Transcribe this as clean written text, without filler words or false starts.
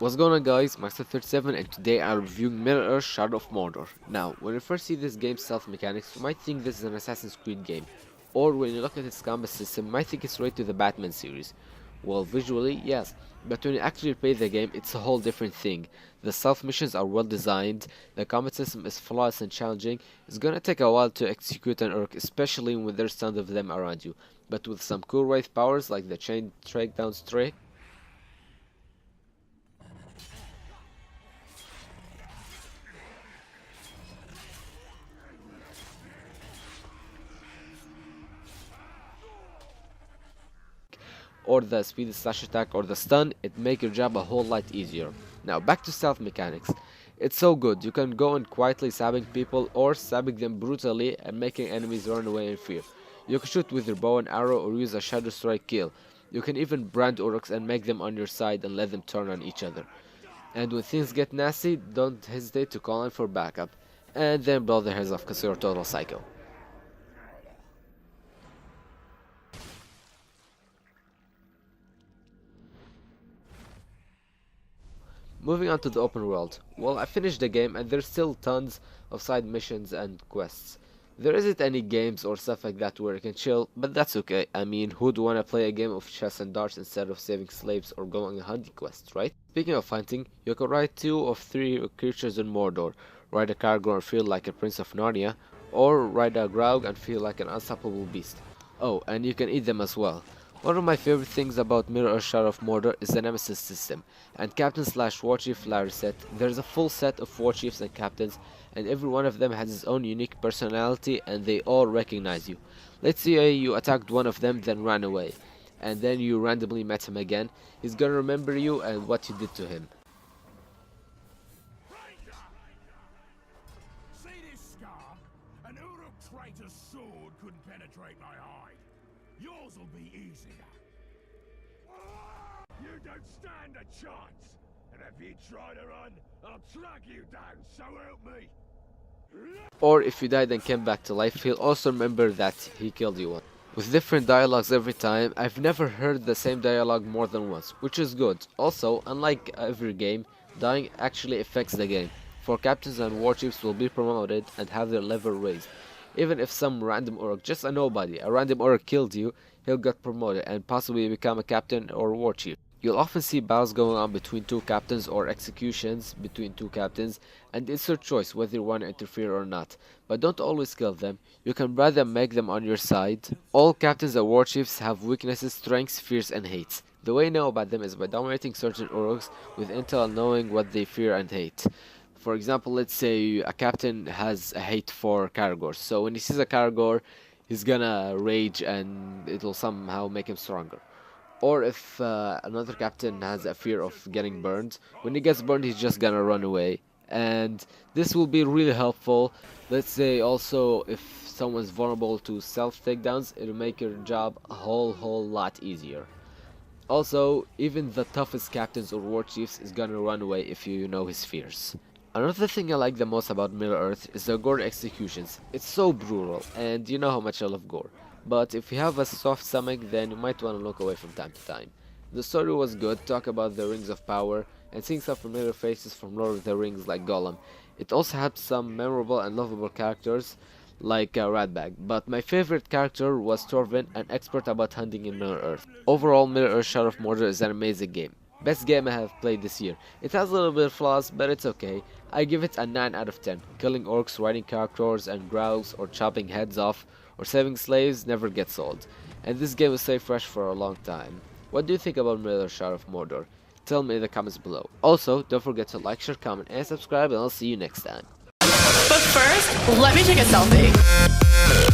What's going on, guys? Master37, and today I'm reviewing Mirror Shadow of Mordor. Now, when you first see this game's stealth mechanics, you might think this is an Assassin's Creed game, or when you look at its combat system, you might think it's related to the Batman series. Well, visually, yes, but when you actually play the game, it's a whole different thing. The stealth missions are well designed, the combat system is flawless and challenging. It's gonna take a while to execute an orc, especially when there's tons of them around you, but with some cool wraith powers like the chain takedown trick, or the speed slash attack or the stun, it make your job a whole lot easier. Now back to stealth mechanics. It's so good, you can go in quietly stabbing people or stabbing them brutally and making enemies run away in fear. You can shoot with your bow and arrow or use a shadow strike kill. You can even brand orcs and make them on your side and let them turn on each other. And when things get nasty, don't hesitate to call in for backup. And then blow their heads off because you're a total psycho. Moving on to the open world. Well, I finished the game and there's still tons of side missions and quests. There isn't any games or stuff like that where you can chill, but that's okay. I mean, who'd wanna play a game of chess and darts instead of saving slaves or going on hunting quests, right? Speaking of hunting, you can ride 2 of 3 creatures in Mordor. Ride a Caragor and feel like a Prince of Narnia, or ride a Graug and feel like an unstoppable beast. Oh, and you can eat them as well. One of my favorite things about Mirror Shadow of Mordor is the Nemesis system, and Captain slash Warchief Lariset. There's a full set of Warchiefs and Captains, and every one of them has his own unique personality and they all recognize you. Let's say you attacked one of them then ran away, and then you randomly met him again. He's gonna remember you and what you did to him. See this scar? An Uruk traitor's sword couldn't penetrate my hide. Yours will be easier. You don't stand a chance. And if you try to run, I'll track you down, so help me. Or if you died and came back to life, he'll also remember that he killed you once. With different dialogues every time, I've never heard the same dialogue more than once, which is good. Also, unlike every game, dying actually affects the game, for captains and warchiefs will be promoted and have their level raised. Even if some random orc, just a nobody, a random orc killed you, he'll get promoted and possibly become a captain or warchief. You'll often see battles going on between 2 captains or executions between 2 captains, and it's your choice whether you want to interfere or not. But don't always kill them, you can rather make them on your side. All captains and warchiefs have weaknesses, strengths, fears and hates. The way I know about them is by dominating certain orcs with intel knowing what they fear and hate. For example, let's say a captain has a hate for Caragors, so when he sees a Caragor, he's gonna rage and it'll somehow make him stronger. Or if another captain has a fear of getting burned, when he gets burned he's just gonna run away. And this will be really helpful. Let's say also if someone's vulnerable to self takedowns, it'll make your job a whole lot easier. Also, even the toughest captains or warchiefs is gonna run away if you know his fears. Another thing I like the most about Middle Earth is the gore executions. It's so brutal, and you know how much I love gore. But if you have a soft stomach, then you might want to look away from time to time. The story was good, talk about the Rings of Power, and seeing some familiar faces from Lord of the Rings like Gollum. It also had some memorable and lovable characters like Radbag, but my favorite character was Torvin, an expert about hunting in Middle Earth. Overall, Middle Earth Shadow of Mordor is an amazing game. Best game I have played this year. It has a little bit of flaws, but it's okay. I give it a 9 out of 10. Killing orcs, riding characters and growls, or chopping heads off, or saving slaves never gets old. And this game will stay fresh for a long time. What do you think about Mirror Shadow of Mordor? Tell me in the comments below. Also, don't forget to like, share, comment, and subscribe, and I'll see you next time. But first, let me take a selfie.